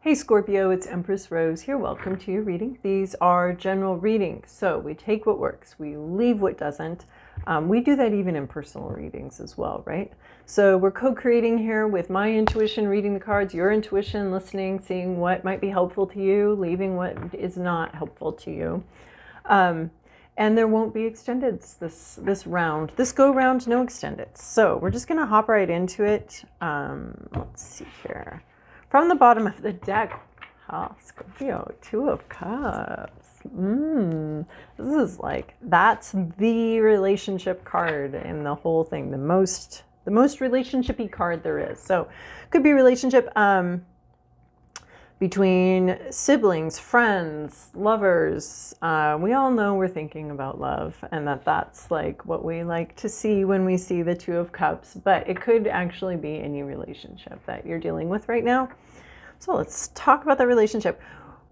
Hey Scorpio, it's Empress Rose here. Welcome to your reading. These are general readings. So we take what works, we leave what doesn't. We do that even in personal readings as well, right? So we're co-creating here with my intuition, reading the cards, your intuition, listening, seeing what might be helpful to you, leaving what is not helpful to you. And there won't be extendeds this round. This go round, no extendeds. So we're just gonna hop right into it. Let's see here. From the bottom of the deck, Scorpio, Two of Cups. This is like, that's the relationship card in the whole thing. The most relationship-y card there is. So could be relationship between siblings, friends, lovers. We all know we're thinking about love, and that's like what we like to see when we see the Two of Cups, but it could actually be any relationship that you're dealing with right now. So let's talk about that relationship.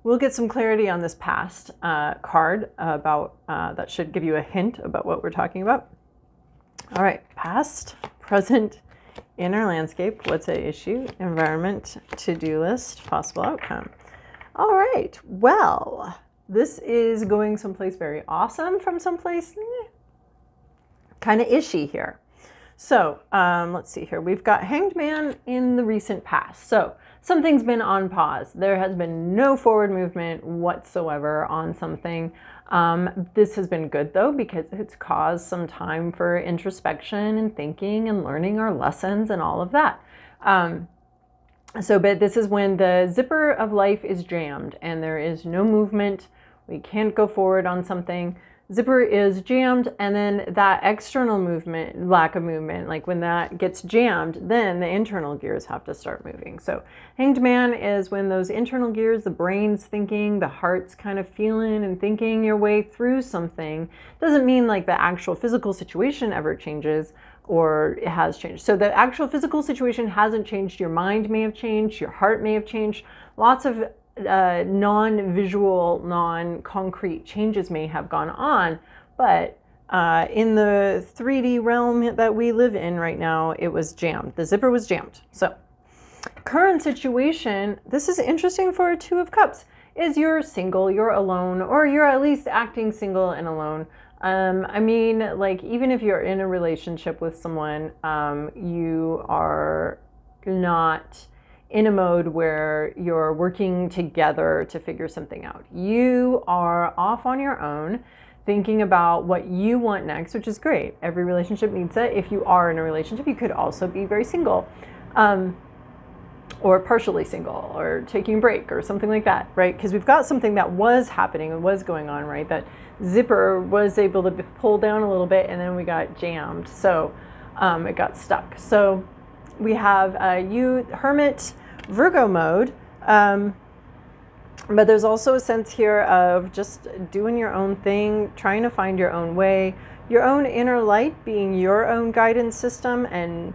We'll get some clarity on this past card about that should give you a hint about what we're talking about. All right, past, present, inner landscape, what's at issue, environment, to-do list, possible outcome. All right, well, this is going someplace very awesome from someplace kind of ishy here. So let's see here. We've got Hanged Man in the recent past. So something's been on pause. There has been no forward movement whatsoever on something. This has been good though, because it's caused some time for introspection and thinking and learning our lessons and all of that. But this is when the zipper of life is jammed and there is no movement. We can't go forward on something. Zipper is jammed, and then that external movement, lack of movement, like when that gets jammed, then the internal gears have to start moving. So Hanged Man is when those internal gears, the brain's thinking, the heart's kind of feeling and thinking your way through something. Doesn't mean like the actual physical situation ever changes or it has changed. So the actual physical situation hasn't changed. Your mind may have changed, your heart may have changed. Lots of non-visual, non-concrete changes may have gone on, but in the 3D realm that we live in right now, it was jammed. The zipper was jammed. So current situation, this is interesting for a Two of Cups, is you're single, you're alone, or you're at least acting single and alone. I mean, like, even if you're in a relationship with someone, you are not in a mode where you're working together to figure something out. You are off on your own, thinking about what you want next, which is great. Every relationship needs that. If you are in a relationship, you could also be very single, or partially single, or taking a break, or something like that, right? Because we've got something that was happening and was going on, right? That zipper was able to pull down a little bit, and then we got jammed. So it got stuck. So we have you, Hermit, Virgo mode, but there's also a sense here of just doing your own thing, trying to find your own way, your own inner light being your own guidance system, and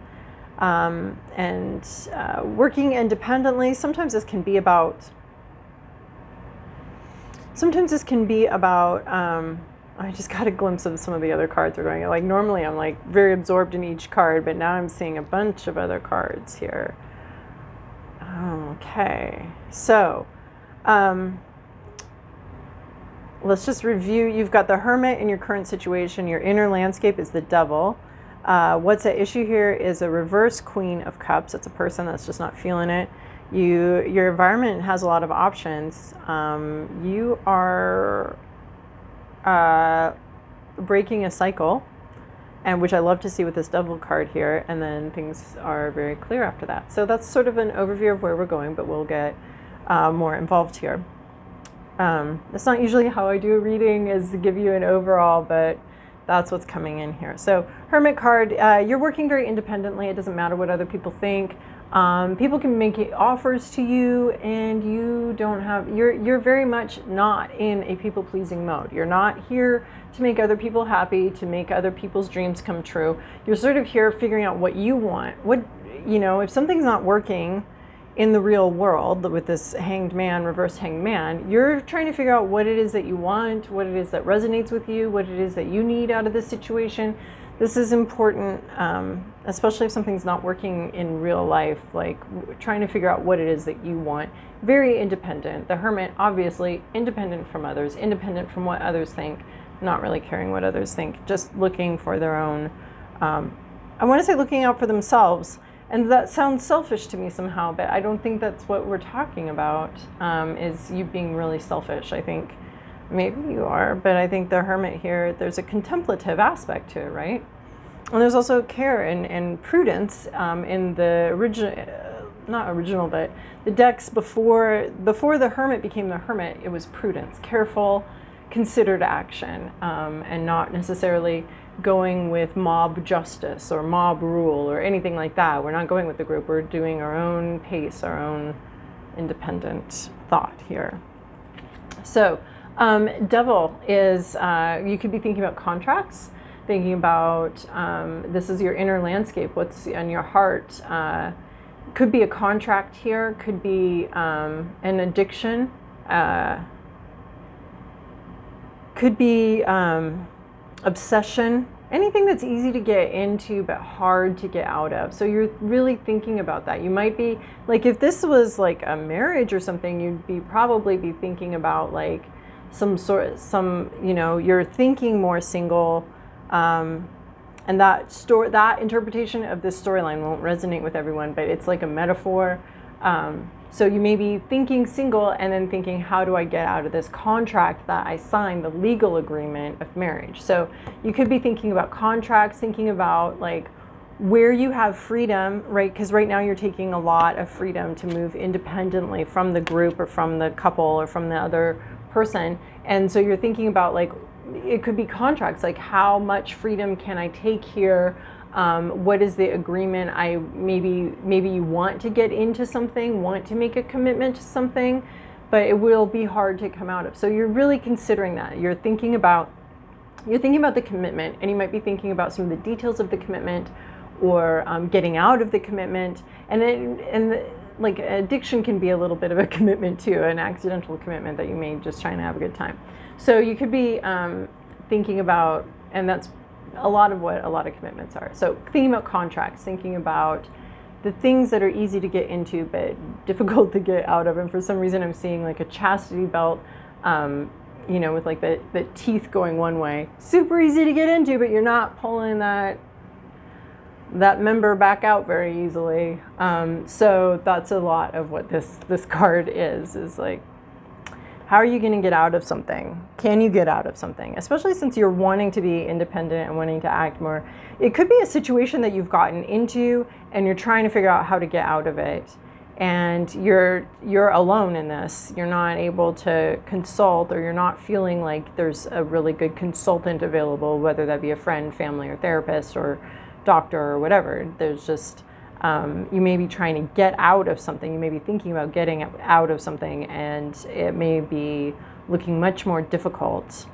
working independently. Sometimes this can be about I just got a glimpse of some of the other cards we're going. Like normally I'm like very absorbed in each card, but now I'm seeing a bunch of other cards here. Okay, so let's just review. You've got the Hermit in your current situation. Your inner landscape is the Devil. What's at issue here is a reverse Queen of Cups. It's a person that's just not feeling it. Your environment has a lot of options. You are breaking a cycle, and which I love to see with this Devil card here, and then things are very clear after that. So that's sort of an overview of where we're going, but we'll get more involved here. That's not usually how I do a reading, is to give you an overall, but that's what's coming in here. So Hermit card, you're working very independently. It doesn't matter what other people think. People can make offers to you, and you don't have, you're very much not in a people-pleasing mode. You're not here to make other people happy, to make other people's dreams come true. You're sort of here figuring out what you want. What, if something's not working in the real world with this Hanged Man, reverse Hanged Man, you're trying to figure out what it is that you want, what it is that resonates with you, what it is that you need out of this situation. This is important, especially if something's not working in real life, like trying to figure out what it is that you want. Very independent. The Hermit, obviously, independent from others, independent from what others think, not really caring what others think, just looking for their own, I want to say looking out for themselves. And that sounds selfish to me somehow, but I don't think that's what we're talking about, is you being really selfish. I think maybe you are, but I think the Hermit here, there's a contemplative aspect to it, right? And there's also care and prudence in the original, not original, but the decks before the Hermit became the Hermit, it was prudence, careful, considered action, and not necessarily going with mob justice or mob rule or anything like that. We're not going with the group. We're doing our own pace, our own independent thought here. So, Devil is, you could be thinking about contracts, thinking about, this is your inner landscape, what's on your heart. Could be a contract here, could be an addiction, could be obsession, anything that's easy to get into but hard to get out of. So you're really thinking about that. You might be, like if this was like a marriage or something, you'd probably be thinking about like you're thinking more single, and that interpretation of this storyline won't resonate with everyone, but it's like a metaphor. So you may be thinking single and then thinking, how do I get out of this contract that I signed, the legal agreement of marriage? So you could be thinking about contracts, thinking about like where you have freedom, right? Because right now you're taking a lot of freedom to move independently from the group or from the couple or from the other person. And so you're thinking about like, it could be contracts, like how much freedom can I take here? What is the agreement? Maybe you want to get into something, want to make a commitment to something, but it will be hard to come out of. So you're really considering that. You're thinking about the commitment, and you might be thinking about some of the details of the commitment, or getting out of the commitment. Like addiction can be a little bit of a commitment too, an accidental commitment that you made just trying to have a good time. So you could be thinking about, and that's a lot of what a lot of commitments are. So thinking about contracts, thinking about the things that are easy to get into but difficult to get out of. And for some reason I'm seeing like a chastity belt, with like the teeth going one way. Super easy to get into, but you're not pulling that member back out very easily. So that's a lot of what this card is like, how are you going to get out of something? Can you get out of something? Especially since you're wanting to be independent and wanting to act more. It could be a situation that you've gotten into and you're trying to figure out how to get out of it. And you're alone in this. You're not able to consult, or you're not feeling like there's a really good consultant available, whether that be a friend, family, or therapist, or doctor, or whatever. There's just, you may be trying to get out of something. You may be thinking about getting out of something, and it may be looking much more difficult.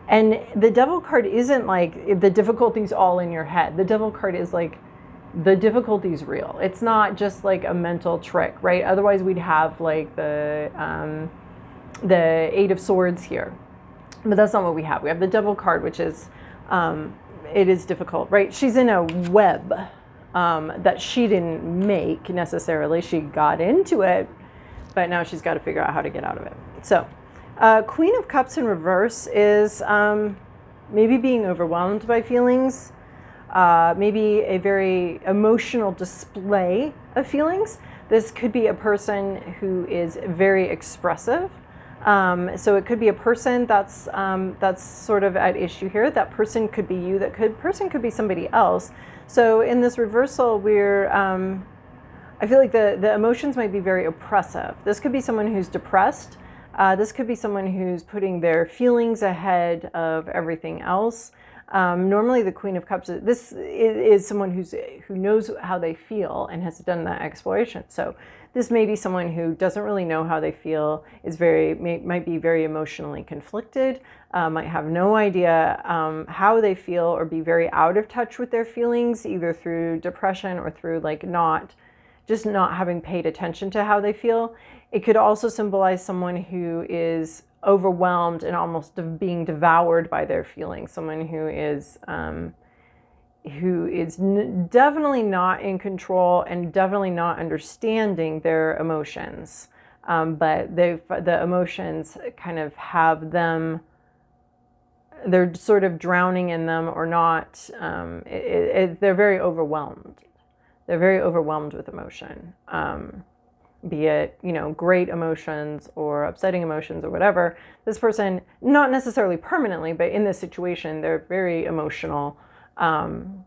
And the Devil card isn't like the difficulty's all in your head. The Devil card is like, the difficulty's real. It's not just like a mental trick, right? Otherwise we'd have like the Eight of Swords here. But that's not what we have. We have the Devil card, which is, it is difficult, right? She's in a web that she didn't make necessarily. She got into it, but now she's got to figure out how to get out of it. So Queen of Cups in reverse is maybe being overwhelmed by feelings, maybe a very emotional display of feelings. This could be a person who is very expressive. So it could be a person that's sort of at issue here. That person could be you. Person could be somebody else. So in this reversal, I feel like the emotions might be very oppressive. This could be someone who's depressed. This could be someone who's putting their feelings ahead of everything else. Normally the Queen of Cups, this is someone who knows how they feel and has done that exploration. So this may be someone who doesn't really know how they feel, might be very emotionally conflicted, might have no idea how they feel, or be very out of touch with their feelings, either through depression or through like not having paid attention to how they feel. It could also symbolize someone who is overwhelmed and almost being devoured by their feelings, someone who is who is definitely not in control and definitely not understanding their emotions. But the emotions kind of have them, they're sort of drowning in them or not. They're very overwhelmed. They're very overwhelmed with emotion. Be it, great emotions or upsetting emotions or whatever. This person, not necessarily permanently, but in this situation, they're very emotional, and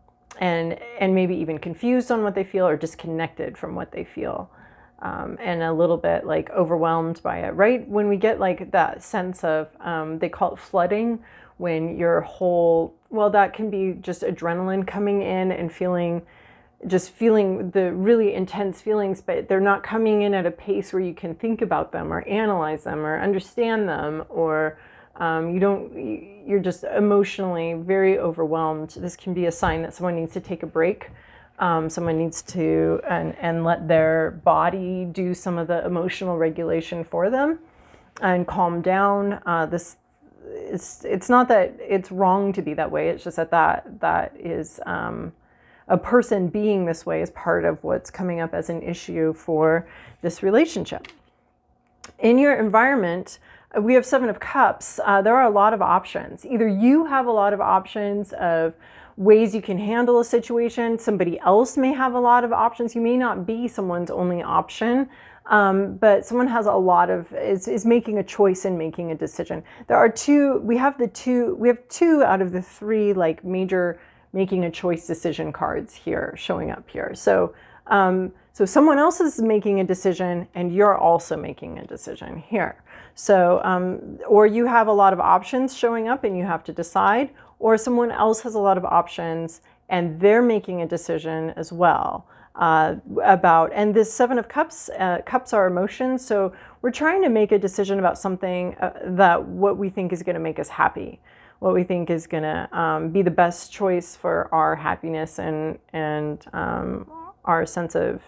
maybe even confused on what they feel or disconnected from what they feel, and a little bit like overwhelmed by it. Right when we get like that sense of, they call it flooding, when your whole, well, that can be just adrenaline coming in and feeling the really intense feelings, but they're not coming in at a pace where you can think about them or analyze them or understand them, or you're just emotionally very overwhelmed. This can be a sign that someone needs to take a break. Someone needs to and let their body do some of the emotional regulation for them and calm down. It's not that it's wrong to be that way. It's just that is a person being this way is part of what's coming up as an issue for this relationship. In your environment, we have 7 of Cups. There are a lot of options. Either you have a lot of options of ways you can handle a situation. Somebody else may have a lot of options. You may not be someone's only option, but someone has a lot of, is making a choice and making a decision. There are we have 2 out of the 3 like major making a choice decision cards here showing up here. So someone else is making a decision and you're also making a decision here. So, or you have a lot of options showing up and you have to decide, or someone else has a lot of options and they're making a decision as well. And this 7 of Cups, Cups are emotions. So we're trying to make a decision about something that what we think is going to make us happy, what we think is going to be the best choice for our happiness and our sense of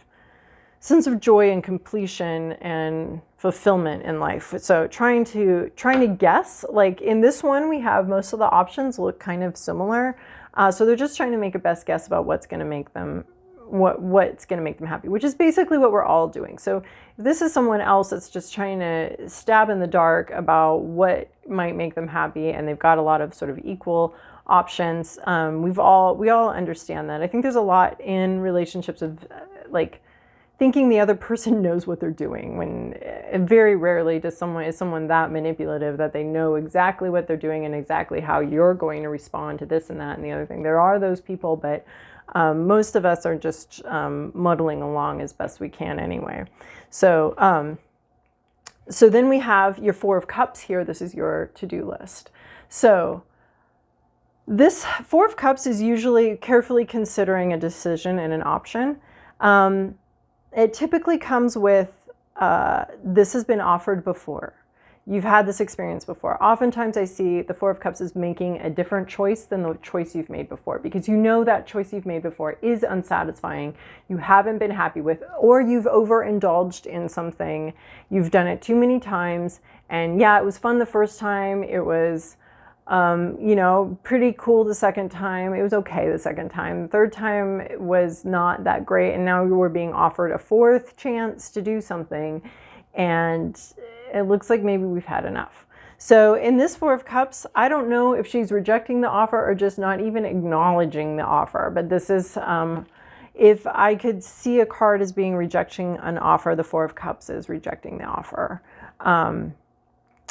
joy and completion and fulfillment in life. So trying to guess, like in this one, we have most of the options look kind of similar. So they're just trying to make a best guess about what's going to make them what's going to make them happy, which is basically what we're all doing. So if this is someone else that's just trying to stab in the dark about what might make them happy, and they've got a lot of sort of equal options, we all understand that. I think there's a lot in relationships of like thinking the other person knows what they're doing, when very rarely is someone that manipulative that they know exactly what they're doing and exactly how you're going to respond to this and that and the other thing. There are those people, but most of us are just muddling along as best we can anyway. So then we have your 4 of Cups here. This is your to-do list. So this 4 of Cups is usually carefully considering a decision and an option. It typically comes with, this has been offered before. You've had this experience before. Oftentimes I see the 4 of Cups as making a different choice than the choice you've made before, because you know that choice you've made before is unsatisfying, you haven't been happy with, or you've overindulged in something, you've done it too many times, and yeah, it was fun the first time, it was pretty cool the second time, it was okay the second time, the third time was not that great, and now you were being offered a 4th chance to do something, and it looks like maybe we've had enough. So in this 4 of Cups, I don't know if she's rejecting the offer or just not even acknowledging the offer, but this is, if I could see a card as being rejecting an offer, the 4 of Cups is rejecting the offer.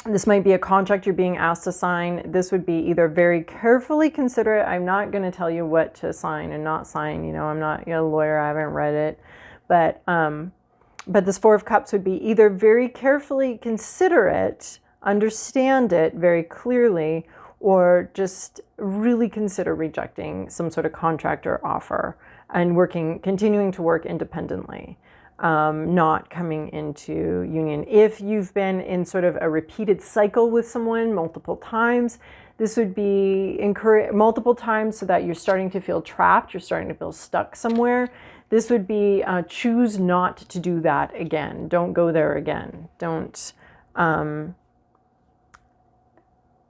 This might be a contract you're being asked to sign. This would be either very carefully consider it. I'm not going to tell you what to sign and not sign. I'm not a lawyer. I haven't read it. But this 4 of Cups would be either very carefully consider it, understand it very clearly, or just really consider rejecting some sort of contract or offer and continuing to work independently. Not coming into union. If you've been in sort of a repeated cycle with someone multiple times, this would be multiple times so that you're starting to feel trapped, you're starting to feel stuck somewhere. This would be choose not to do that again. Don't go there again. Don't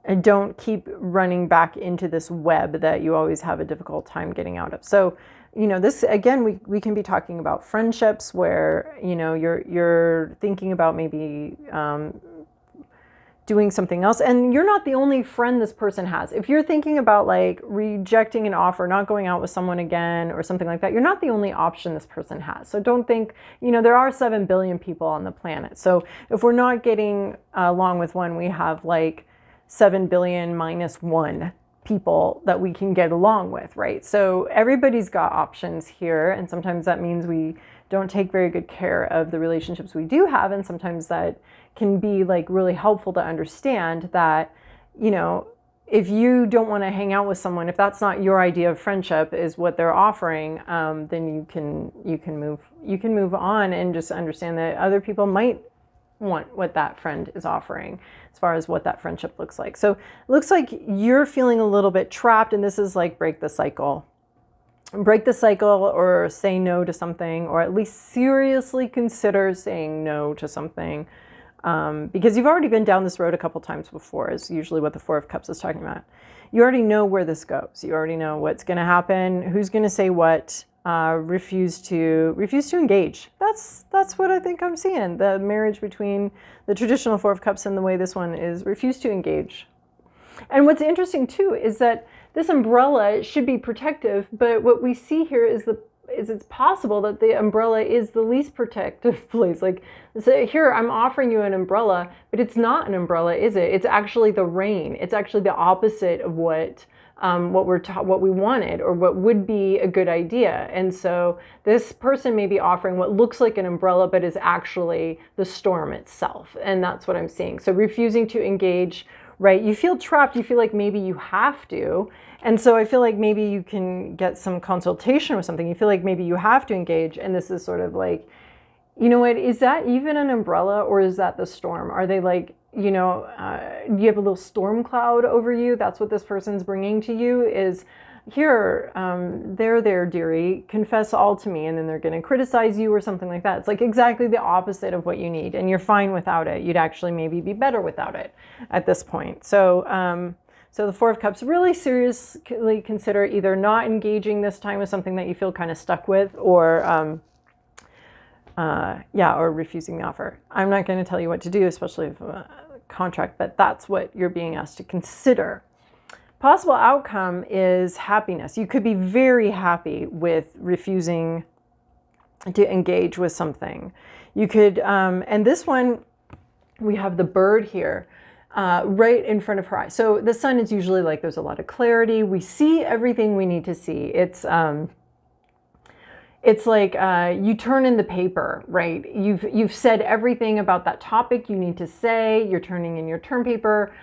and don't keep running back into this web that you always have a difficult time getting out of. So, you know, this, again, we can be talking about friendships where, you know, you're thinking about maybe doing something else, and you're not the only friend this person has. If you're thinking about like rejecting an offer, not going out with someone again or something like that, you're not the only option this person has. So don't think, you know, there are 7 billion people on the planet. So if we're not getting along with one, we have like 7 billion minus 1 people that we can get along with, right? So everybody's got options here, and sometimes that means we don't take very good care of the relationships we do have, and sometimes that can be like really helpful to understand that, you know, if you don't want to hang out with someone, if that's not your idea of friendship is what they're offering, then you can move on and just understand that other people might want what that friend is offering as far as what that friendship looks like. So it looks like you're feeling a little bit trapped, and this is like break the cycle. Break the cycle, or say no to something, or at least seriously consider saying no to something. Because you've already been down this road a couple times before, is usually what the 4 of Cups is talking about. You already know where this goes. You already know what's going to happen, who's going to say what. Refuse to engage. That's what I think I'm seeing. The marriage between the traditional 4 of Cups and the way this one is, refuse to engage. And what's interesting too is that this umbrella should be protective, but what we see here is it's possible that the umbrella is the least protective place. Like, so here I'm offering you an umbrella, but it's not an umbrella, is it? It's actually the rain. It's actually the opposite of what we wanted, or what would be a good idea. And so this person may be offering what looks like an umbrella, but is actually the storm itself. And that's what I'm seeing. So refusing to engage, right? You feel trapped. You feel like maybe you have to. And so I feel like maybe you can get some consultation with something. You feel like maybe you have to engage. And this is sort of like, you know what, is that even an umbrella, or is that the storm? Are they like, you know, you have a little storm cloud over you? That's what this person's bringing to you is, here, there, dearie, confess all to me, and then they're going to criticize you or something like that. It's like exactly the opposite of what you need, and you're fine without it. You'd actually maybe be better without it at this point. So, so the 4 of Cups, really seriously consider either not engaging this time with something that you feel kind of stuck with, or or refusing the offer. I'm not going to tell you what to do, especially if contract, but that's what you're being asked to consider. Possible outcome is happiness. You could be very happy with refusing to engage with something. You could, and this one, we have the bird here, right in front of her eyes. So the sun is usually like, there's a lot of clarity. We see everything we need to see. It's like you turn in the paper, right? You've said everything about that topic you need to say. You're turning in your term paper.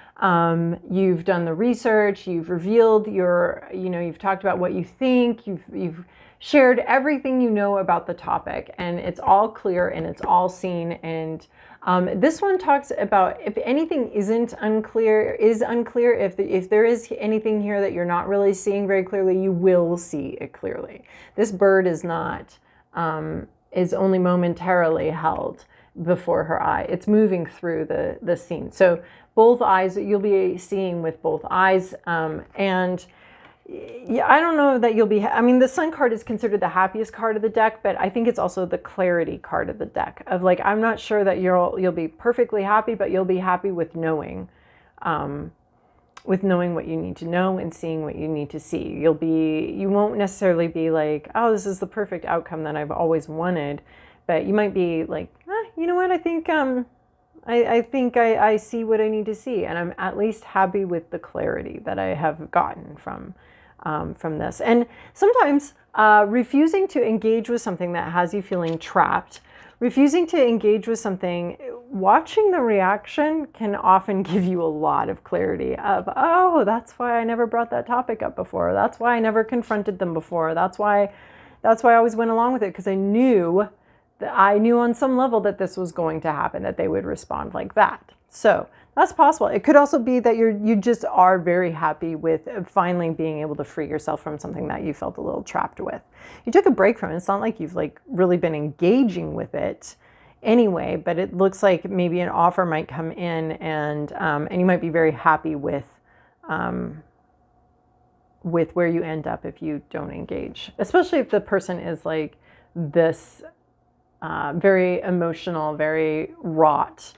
You've done the research. You've revealed you've talked about what you think. You've shared everything you know about the topic, and it's all clear and it's all seen. And this one talks about if anything is unclear, if there is anything here that you're not really seeing very clearly, you will see it clearly. This bird is not, is only momentarily held before her eye. It's moving through the scene. So both eyes, you'll be seeing with both eyes. And yeah, I don't know that you'll be, I mean, the Sun card is considered the happiest card of the deck, but I think it's also the clarity card of the deck of like, I'm not sure that you'll be perfectly happy, but you'll be happy with knowing what you need to know and seeing what you need to see. You won't necessarily be like, oh, this is the perfect outcome that I've always wanted, but you might be like, you know what, I think I see what I need to see, and I'm at least happy with the clarity that I have gotten from this. And sometimes refusing to engage with something that has you feeling trapped, refusing to engage with something, watching the reaction can often give you a lot of clarity of, oh, that's why I never brought that topic up before. That's why I never confronted them before. That's why I always went along with it, because I knew on some level that this was going to happen, that they would respond like that. So that's possible. It could also be that you just are very happy with finally being able to free yourself from something that you felt a little trapped with. You took a break from it. It's not like you've like really been engaging with it. anyway, but it looks like maybe an offer might come in, and you might be very happy with where you end up if you don't engage, especially if the person is like this very emotional, very wrought,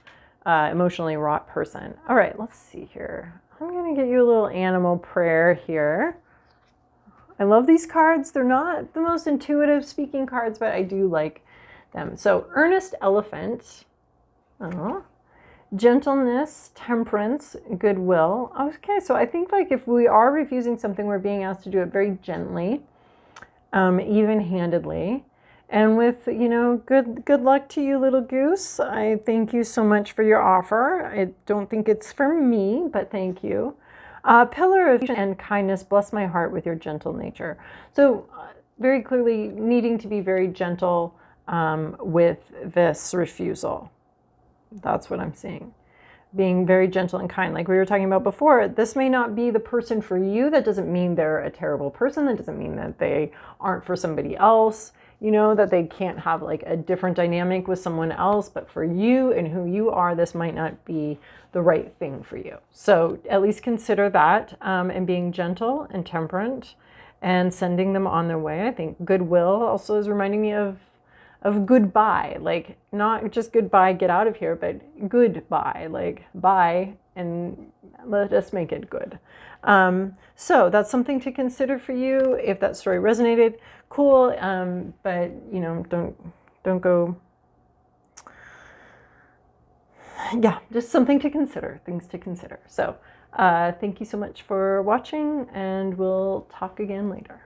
emotionally wrought person. All right, let's see here. I'm going to get you a little animal prayer here. I love these cards. They're not the most intuitive speaking cards, but I do like them. So earnest elephant, gentleness, temperance, goodwill. Okay, so I think like if we are refusing something, we're being asked to do it very gently, even-handedly. And with, you know, good luck to you, little goose. I thank you so much for your offer. I don't think it's for me, but thank you. Pillar of and kindness, bless my heart with your gentle nature. So very clearly needing to be very gentle with this refusal. That's what I'm seeing. Being very gentle and kind. Like we were talking about before, this may not be the person for you. That doesn't mean they're a terrible person. That doesn't mean that they aren't for somebody else, you know, that they can't have like a different dynamic with someone else. But for you and who you are, this might not be the right thing for you. So at least consider that, and being gentle and temperate and sending them on their way. I think goodwill also is reminding me of goodbye, like not just goodbye, get out of here, but goodbye, like bye and let us make it good. So that's something to consider for you. If that story resonated, cool. But you know, don't go. Yeah, just something to consider, things to consider. So thank you so much for watching, and we'll talk again later.